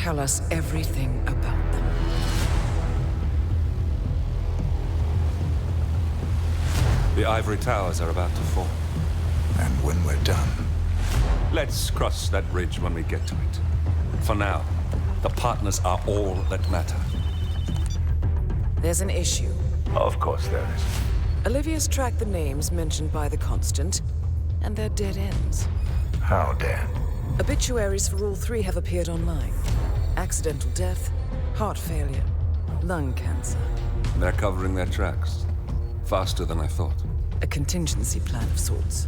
tell us everything about them. The ivory towers are about to fall. And when we're done, Let's cross that bridge when we get to it. For now, the partners are all that matter. There's an issue. of course there is. Olivia's tracked the names mentioned by the Constant, and they're dead ends. How dead? Obituaries for all three have appeared online. Accidental death, heart failure, lung cancer. They're covering their tracks. Faster than I thought. A contingency plan of sorts.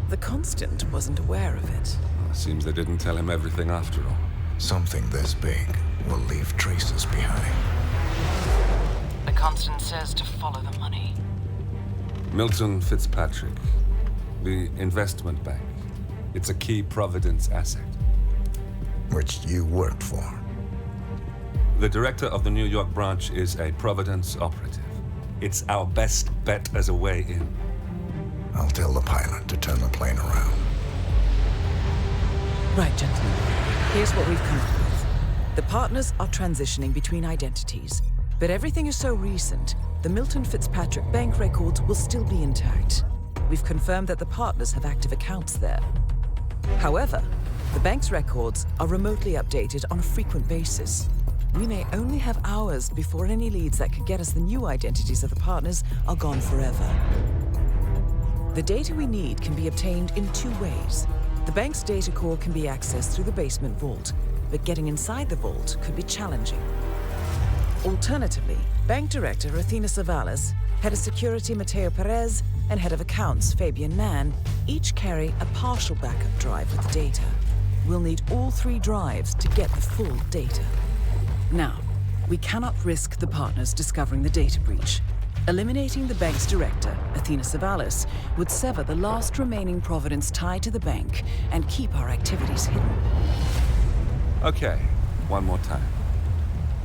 The Constant wasn't aware of it. Seems they didn't tell him everything after all. Something this big will leave traces behind. The Constant says to follow the money. Milton Fitzpatrick, the investment bank. It's a key Providence asset. Which you worked for. The director of the New York branch is a Providence operative. It's our best bet as a way in. I'll tell the pilot to turn the plane around. Right, gentlemen. Here's what we've come up with. The partners are transitioning between identities, but everything is so recent, the Milton Fitzpatrick bank records will still be intact. We've confirmed that the partners have active accounts there. However, the bank's records are remotely updated on a frequent basis. We may only have hours before any leads that could get us the new identities of the partners are gone forever. The data we need can be obtained in two ways. The bank's data core can be accessed through the basement vault, but getting inside the vault could be challenging. Alternatively, Bank Director Athena Savalas, Head of Security Mateo Perez, and Head of Accounts Fabian Mann each carry a partial backup drive with the data. We'll need all three drives to get the full data. Now, we cannot risk the partners discovering the data breach. Eliminating the bank's director, Athena Savalas, would sever the last remaining Providence tie to the bank and keep our activities hidden. Okay, one more time.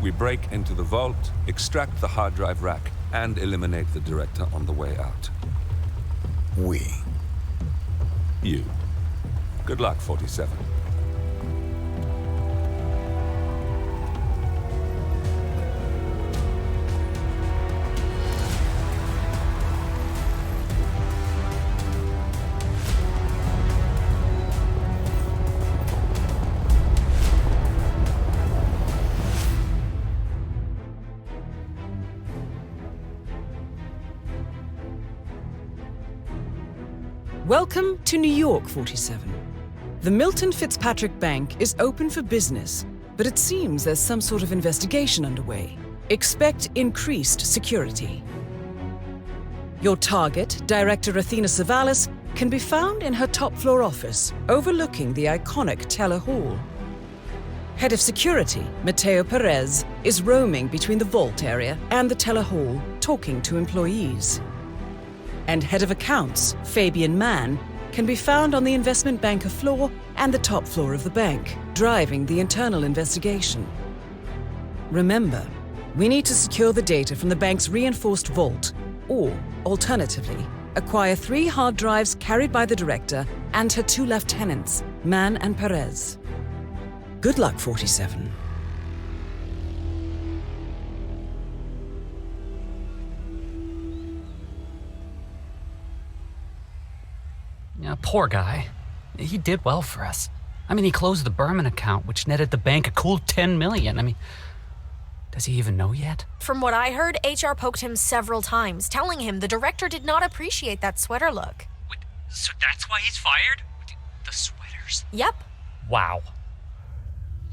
We break into the vault, extract the hard drive rack, and eliminate the director on the way out. We. You. Good luck, 47. Welcome to New York, 47. The Milton Fitzpatrick Bank is open for business, but it seems there's some sort of investigation underway. Expect increased security. Your target, Director Athena Savalas, can be found in her top-floor office, overlooking the iconic Teller Hall. Head of Security, Mateo Perez, is roaming between the vault area and the Teller Hall, talking to employees. And Head of Accounts, Fabian Mann, can be found on the investment banker floor and the top floor of the bank, driving the internal investigation. Remember, we need to secure the data from the bank's reinforced vault, or, alternatively, acquire 3 hard drives carried by the director and her 2 lieutenants, Mann and Perez. Good luck, 47. Yeah, poor guy. He did well for us. I mean, he closed the Berman account, which netted the bank a cool $10 million. I mean, does he even know yet? From what I heard, HR poked him several times, telling him the director did not appreciate that sweater look. Wait, so that's why he's fired? The sweaters? Yep. Wow.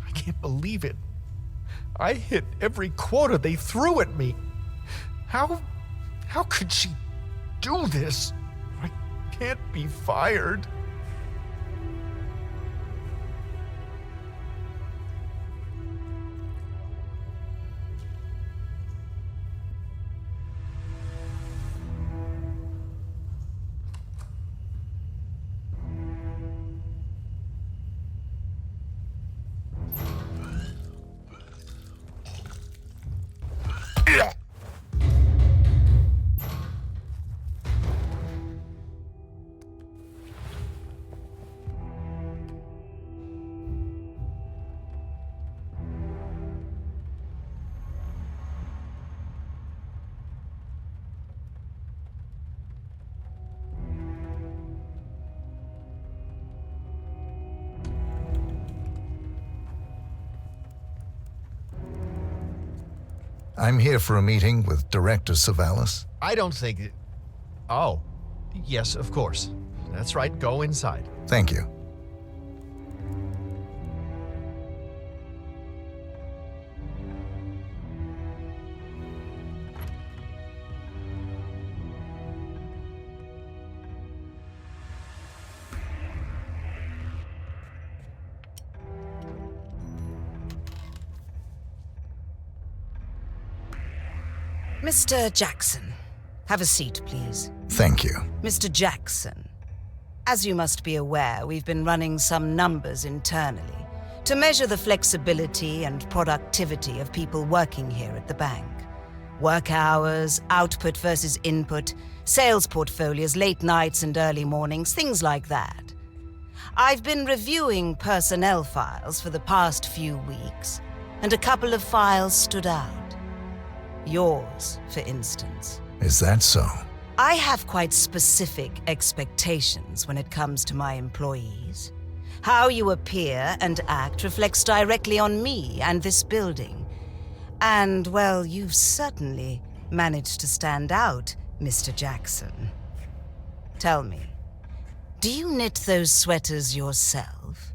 I can't believe it. I hit every quota they threw at me. How could she do this? I can't be fired. I'm here for a meeting with Director Savalas. I don't think it... Oh, yes, of course. That's right, go inside. Thank you. Mr. Jackson, have a seat, please. Thank you. Mr. Jackson, as you must be aware, we've been running some numbers internally to measure the flexibility and productivity of people working here at the bank. Work hours, output versus input, sales portfolios, late nights and early mornings, things like that. I've been reviewing personnel files for the past few weeks, and a couple of files stood out. Yours, for instance. Is that so? I have quite specific expectations when it comes to my employees. How you appear and act reflects directly on me and this building. And, well, you've certainly managed to stand out, Mr. Jackson. Tell me, do you knit those sweaters yourself?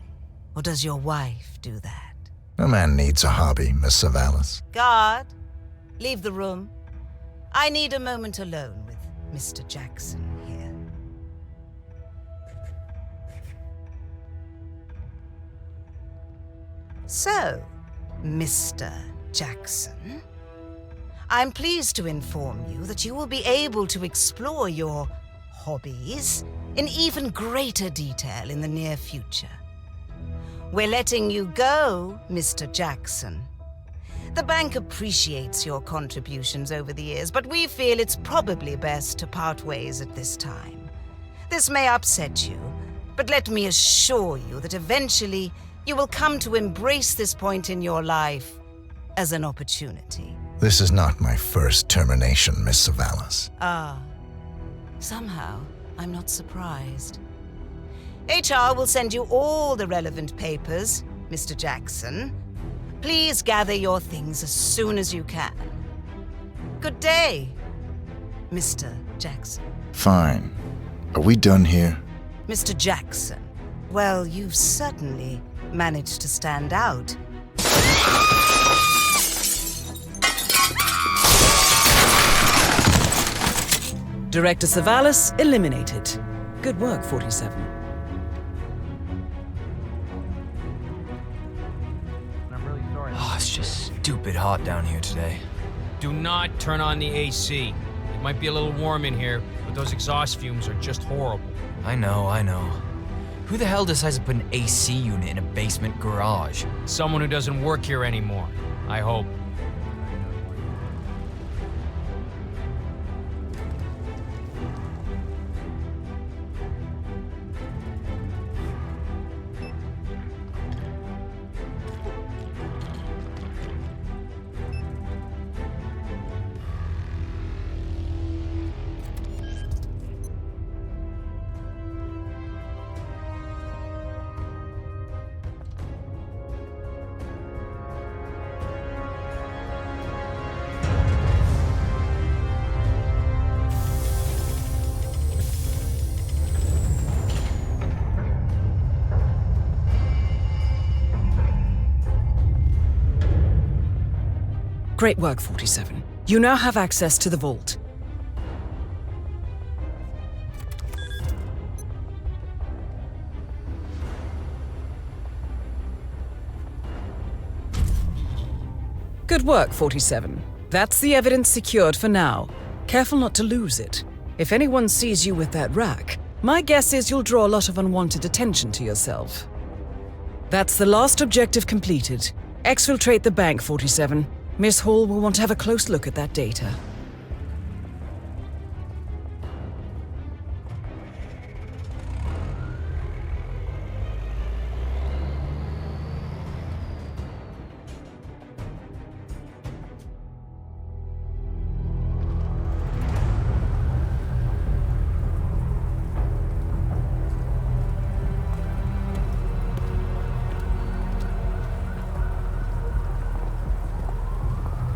Or does your wife do that? A man needs a hobby, Miss Savalas. Guard, leave the room. I need a moment alone with Mr. Jackson here. So, Mr. Jackson, I'm pleased to inform you that you will be able to explore your hobbies in even greater detail in the near future. We're letting you go, Mr. Jackson. The bank appreciates your contributions over the years, but we feel it's probably best to part ways at this time. This may upset you, but let me assure you that eventually you will come to embrace this point in your life as an opportunity. This is not my first termination, Miss Savalas. Ah, somehow I'm not surprised. HR will send you all the relevant papers, Mr. Jackson. Please gather your things as soon as you can. Good day, Mr. Jackson. Fine. Are we done here? Mr. Jackson, well, you've certainly managed to stand out. Director Savalas eliminated. Good work, 47. Oh, it's just stupid hot down here today. Do not turn on the AC. It might be a little warm in here, but those exhaust fumes are just horrible. I know. Who the hell decides to put an AC unit in a basement garage? Someone who doesn't work here anymore, I hope. Great work, 47. You now have access to the vault. Good work, 47. That's the evidence secured for now. Careful not to lose it. If anyone sees you with that rack, my guess is you'll draw a lot of unwanted attention to yourself. That's the last objective completed. Exfiltrate the bank, 47. Miss Hall will want to have a close look at that data.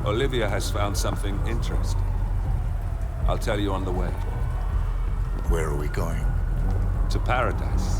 Olivia has found something interesting. I'll tell you on the way. Where are we going? To paradise.